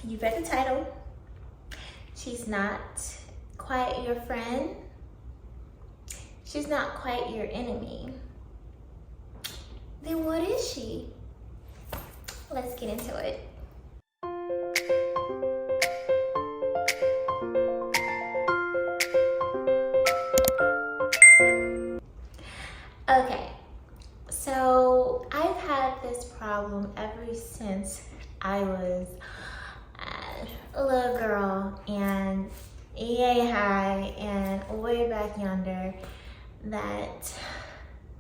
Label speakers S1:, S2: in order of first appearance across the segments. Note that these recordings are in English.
S1: you read the title. She's not quite your friend. She's not quite your enemy. Then what is she? Let's get into it. Okay, so I've had this problem ever since I was a little girl, and yay high and way back yonder, that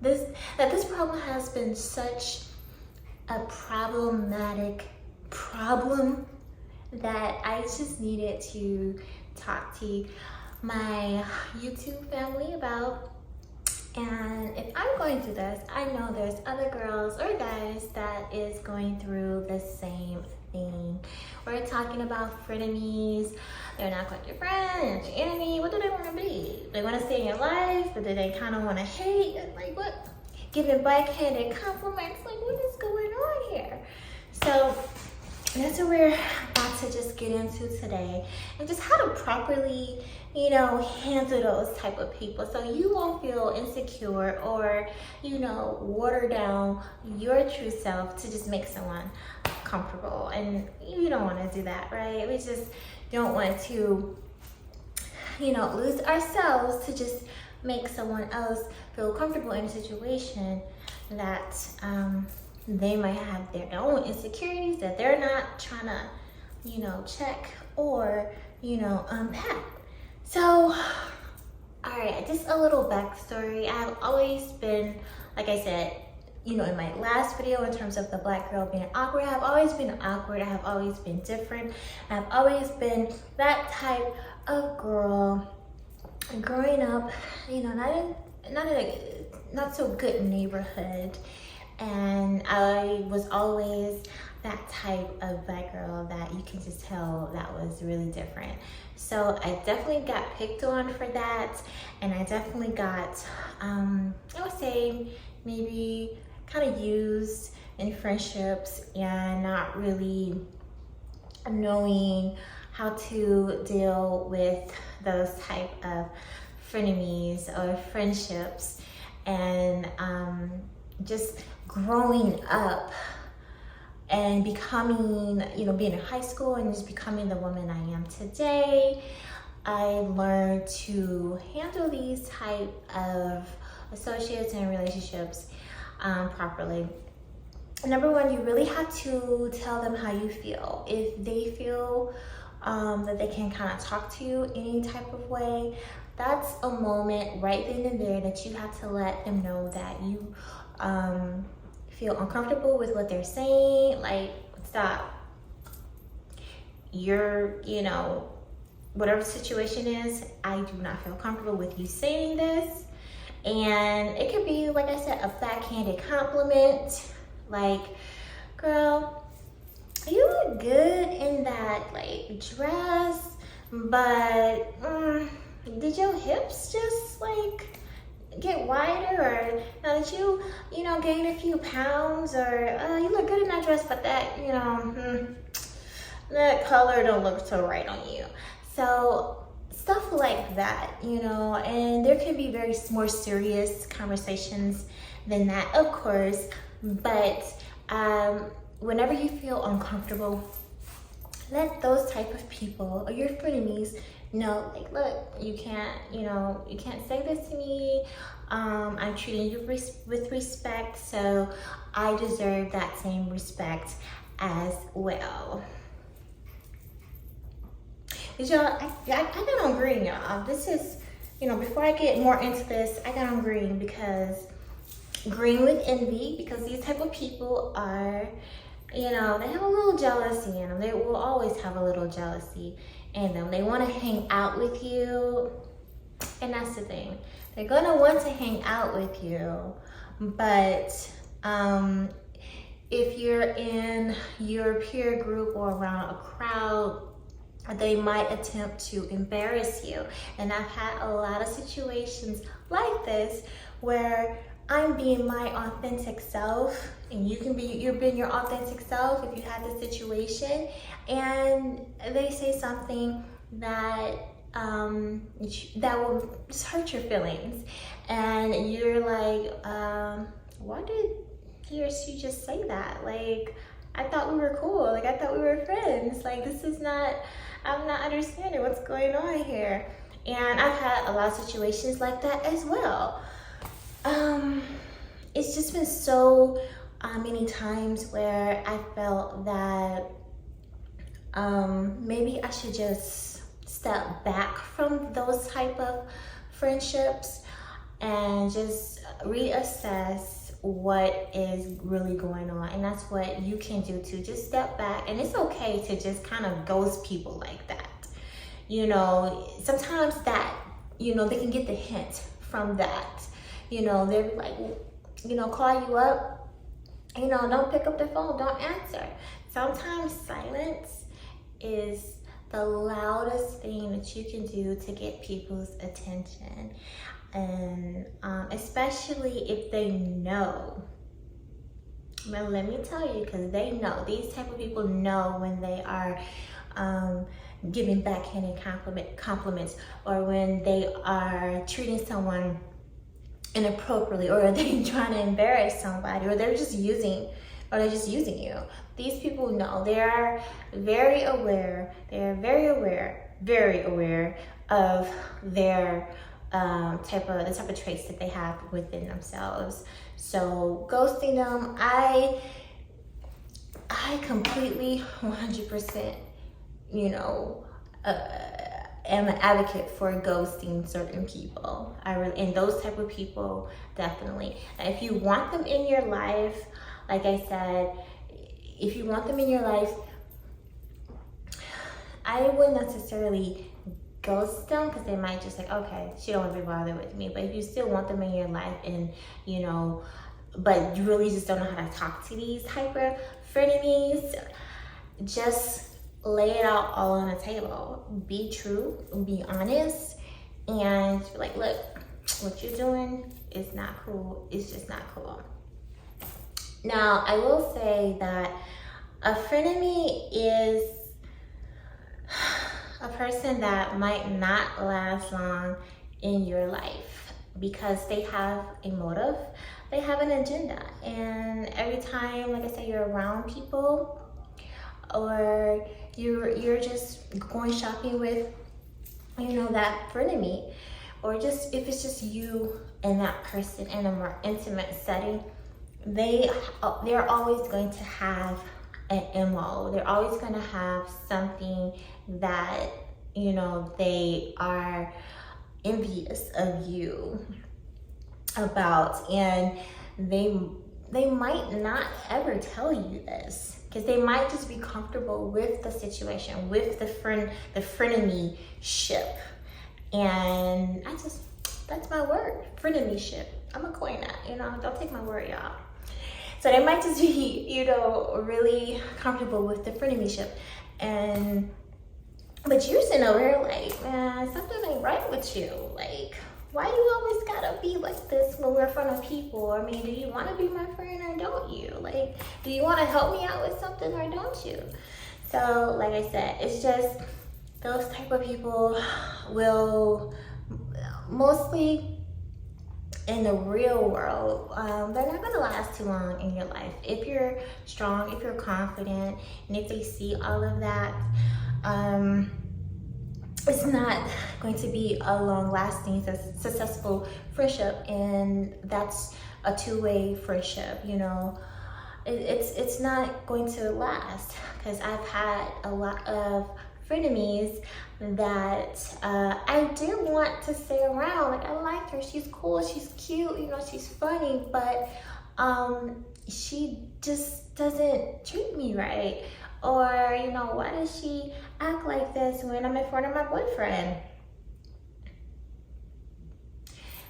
S1: this problem has been such a problematic problem that I just needed to talk to my YouTube family about. And if I'm going through this, I know there's other girls or guys that is going through the same thing. We're talking about frenemies. They're not quite your friend, they're not your enemy. What do they want to be? They want to stay in your life, but then they kind of want to hate. Like what? Giving backhanded compliments. Like what is going on here? So that's what we're about to just get into today, and just how to properly, handle those type of people so you won't feel insecure or, water down your true self to just make someone comfortable. And you don't want to do that, right? We just don't want to, lose ourselves to just make someone else feel comfortable in a situation that they might have their own insecurities that they're not trying to, check or, unpack. So, all right, just a little backstory. I've always been, like I said, in my last video in terms of the black girl being awkward, I've always been awkward. I have always been different. I've always been that type of girl growing up, not so good neighborhood. And I was always that type of black girl that you can just tell that was really different. So I definitely got picked on for that. And I definitely got, I would say maybe kind of used in friendships and not really knowing how to deal with those type of frenemies or friendships. And just growing up and becoming, being in high school and just becoming the woman I am today, I learned to handle these type of associates and relationships properly. Number one, you really have to tell them how you feel. If they feel that they can kind of talk to you any type of way, that's a moment right then and there that you have to let them know that you feel uncomfortable with what they're saying. Like, stop. You're, whatever the situation is, I do not feel comfortable with you saying this. And it could be, like I said, a backhanded compliment. Like, girl, you look good in that, dress, but did your hips just, get wider, or now that you gained a few pounds, or you look good in that dress, but that that color don't look so right on you. So stuff like that, and there can be very more serious conversations than that, of course, but whenever you feel uncomfortable, let those type of people or your frenemies know, look, you can't say this to me. I'm treating you with respect, so I deserve that same respect as well. Y'all, I got on green, y'all. This is, before I get more into this, I got on green because green with envy, because these type of people are, they have a little jealousy in them. They will always have a little jealousy in them. They want to hang out with you, and that's the thing. They're gonna want to hang out with you, but if you're in your peer group or around a crowd, they might attempt to embarrass you. And I've had a lot of situations like this where I'm being my authentic self, and you've been your authentic self if you had this situation, and they say something that that will just hurt your feelings, and you're like, why did he or she just say that? Like, I thought we were cool. Like, I thought we were friends. Like, this is not, I'm not understanding what's going on here. And I've had a lot of situations like that as well. It's just been so many times where I felt that maybe I should just step back from those type of friendships and just reassess what is really going on. And that's what you can do too. Just step back, and it's okay to just kind of ghost people like that. You know, sometimes that, you know, they can get the hint from that. You know, they're like, you know, call you up, you know, don't pick up the phone, don't answer. Sometimes silence is the loudest thing that you can do to get people's attention. And especially if they know. Well, let me tell you, because they know. These type of people know when they are giving backhanded compliments, or when they are treating someone inappropriately, or they trying to embarrass somebody, or they're just using you. These people know. They are very aware. They are very aware of their the type of traits that they have within themselves. So ghosting them, I completely 100%, you know, am an advocate for ghosting certain people. And those type of people, definitely. And if you want them in your life, like I said, if you want them in your life, I wouldn't necessarily ghost them, because they might just like, okay, she don't want to be bothered with me. But if you still want them in your life, and you know, but you really just don't know how to talk to these type of frenemies, just lay it out all on the table. Be true, be honest, and be like, look, what you're doing is not cool. It's just not cool. Now, I will say that a frenemy is a person that might not last long in your life, because they have a motive, they have an agenda. And every time, like I said, you're around people, or you're just going shopping with, you know, that frenemy, or just if it's just you and that person in a more intimate setting, they're always going to have an MO. They're always going to have something that, you know, they are envious of you about, and they might not ever tell you this, because they might just be comfortable with the situation, with the frenemy ship. And that's my word, frenemy ship. I'm gonna coin that, you know, don't take my word, y'all. So they might just be, you know, really comfortable with the frenemy ship. But you're sitting over here like, man, something ain't right with you. Like, why you always gotta be like this when we're in front of people? I mean, do you want to be my friend or don't you? Like, do you want to help me out with something or don't you? So, like I said, it's just those type of people will mostly, in the real world, they're not gonna last too long in your life. If you're strong, if you're confident, and if they see all of that, it's not going to be a long-lasting, successful friendship, and that's a two-way friendship. You know, it's not going to last, because I've had a lot of frenemies that I did want to stay around. Like, I liked her, she's cool, she's cute, you know, she's funny, but she just doesn't treat me right. Or, you know, why does she act like this when I'm in front of my boyfriend?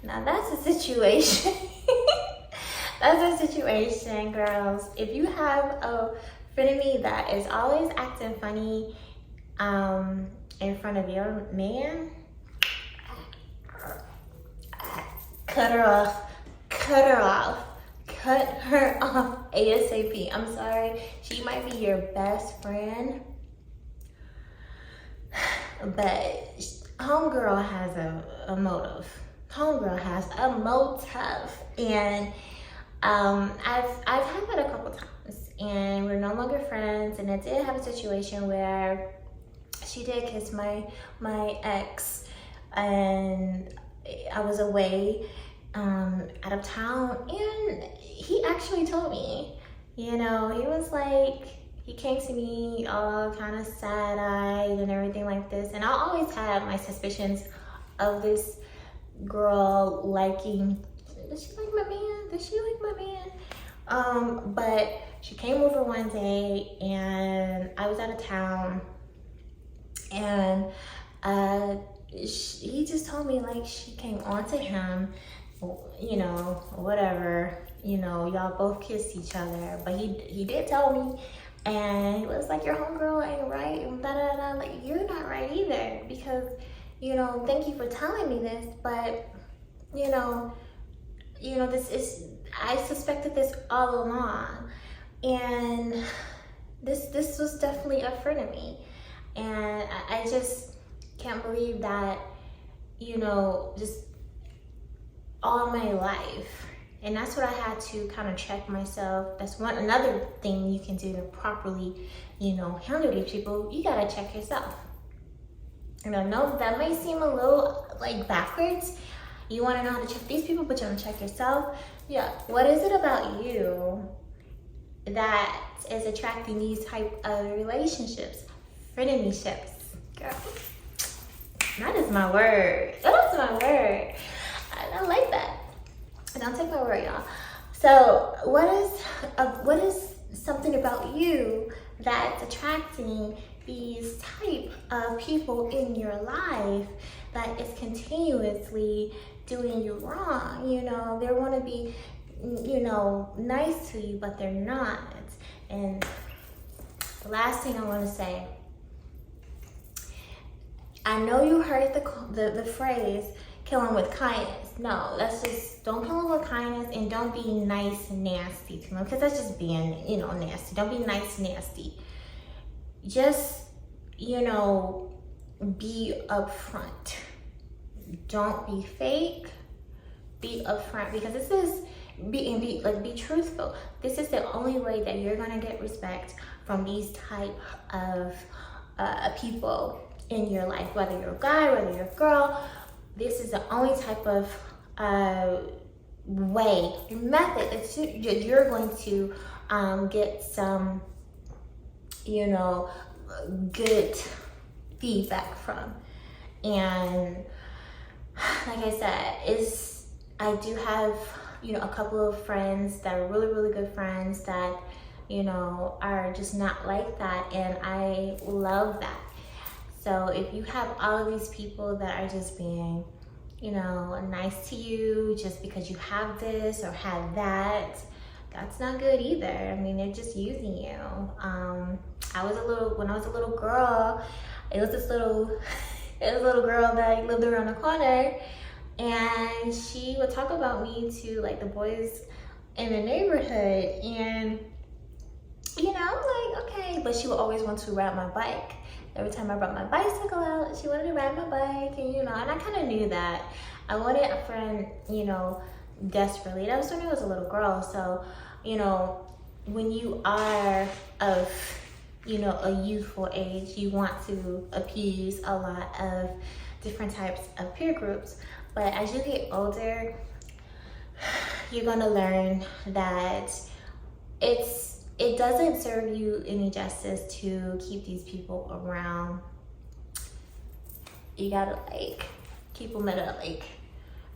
S1: Now that's a situation. That's a situation, girls. If you have a frenemy that is always acting funny in front of your man, cut her off cut her off. Cut her off ASAP. I'm sorry. She might be your best friend, but homegirl has a motive. Homegirl has a motive. And I've had that a couple times, and we're no longer friends. And I did have a situation where she did kiss my ex, and I was away out of town, and he actually told me, you know, he was like, he came to me all kind of sad-eyed and everything like this, and I always had my suspicions of this girl liking, does she like my man? Does she like my man? But she came over one day, and I was out of town, and he just told me like she came onto him, you know, whatever, you know, y'all both kissed each other, but he did tell me, and he was like, your homegirl ain't right, and da da da. Like, you're not right either, because, you know, thank you for telling me this, but you know, this is, I suspected this all along, and this was definitely a frenemy, and I just can't believe that, you know, just all my life. And that's what I had to kind of check myself. That's another thing you can do to properly, you know, handle these people. You gotta check yourself. And I know that may seem a little like backwards. You wanna know how to check these people, but you wanna check yourself. Yeah, what is it about you that is attracting these type of relationships? Frenemies, girl. That is my word. That is my word. I like that. Don't take my word, y'all. So what is something about you that's attracting these type of people in your life that is continuously doing you wrong? You know, they want to be, you know, nice to you, but they're not. And the last thing I want to say, I know you heard the phrase, kill them with kindness. No, that's just, don't kill them with kindness, and don't be nice and nasty to them, because that's just being, you know, nasty. Don't be nice and nasty. Just, you know, be upfront. Don't be fake. Be upfront, because this is, be truthful. This is the only way that you're gonna get respect from these type of people in your life, whether you're a guy, whether you're a girl. This is the only type of way, method that you're going to get some, you know, good feedback from. And like I said, I do have, you know, a couple of friends that are really, really good friends that, you know, are just not like that, and I love that. So if you have all of these people that are just being, you know, nice to you just because you have this or have that, that's not good either. I mean, they're just using you. When I was a little girl, it was this little girl that lived around the corner, and she would talk about me to like the boys in the neighborhood, and you know, I'm like, okay, but she would always want to ride my bike. Every time I brought my bicycle out, she wanted to ride my bike, and you know, and I kind of knew that. I wanted a friend, you know, desperately. That was when I was a little girl. So, you know, when you are of, you know, a youthful age, you want to appease a lot of different types of peer groups. But as you get older, you're gonna learn that it doesn't serve you any justice to keep these people around. You gotta like keep them at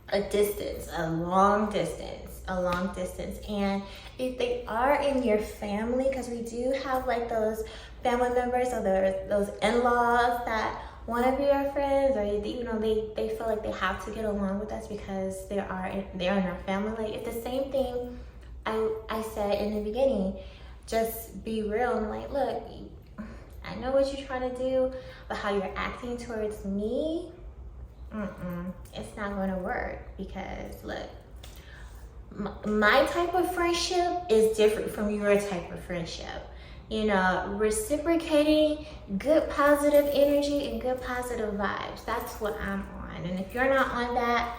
S1: a distance, a long distance. And if they are in your family, because we do have like those family members or those in-laws that want to be our friends, or you know, they feel like they have to get along with us because they're in our family. Like, it's the same thing I said in the beginning. Just be real and like, look, I know what you're trying to do, but how you're acting towards me, it's not going to work. Because look, my type of friendship is different from your type of friendship. You know, reciprocating good positive energy and good positive vibes. That's what I'm on. And if you're not on that,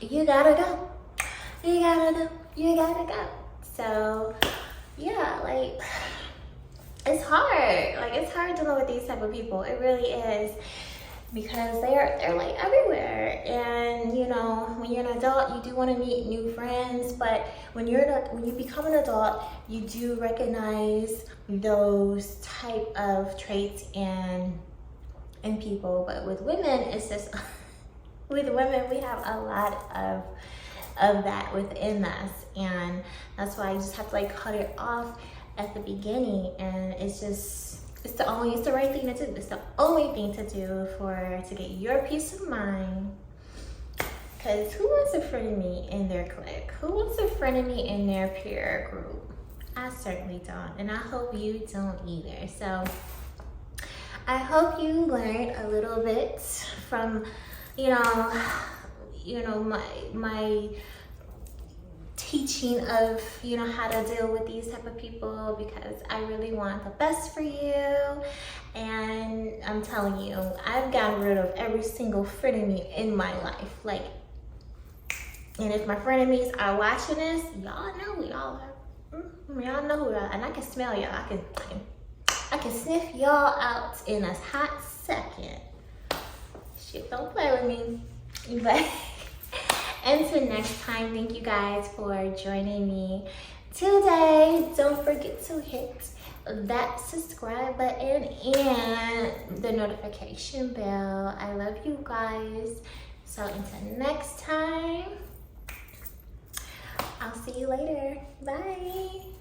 S1: you gotta go. You gotta go. So yeah, like, it's hard. Like, it's hard dealing with these type of people. It really is. Because they're like everywhere. And you know, when you're an adult, you do want to meet new friends, but when you become an adult, you do recognize those type of traits in people. But with women, it's just with women, we have a lot of that within us, and that's why you just have to like cut it off at the beginning. And it's the right thing to do. It's the only thing to do to get your peace of mind. Because who wants a frenemy in their clique? Who wants a frenemy in their peer group? I certainly don't, and I hope you don't either. So I hope you learned a little bit from, you know, my teaching of, you know, how to deal with these type of people, because I really want the best for you. And I'm telling you, I've gotten rid of every single frenemy in my life. Like, and if my frenemies are watching this, y'all know who y'all are. Y'all know who y'all are, and I can smell y'all. I can sniff y'all out in a hot second. Shit, don't play with me. But until next time, thank you guys for joining me today. Don't forget to hit that subscribe button and the notification bell. I love you guys. So until next time, I'll see you later. Bye.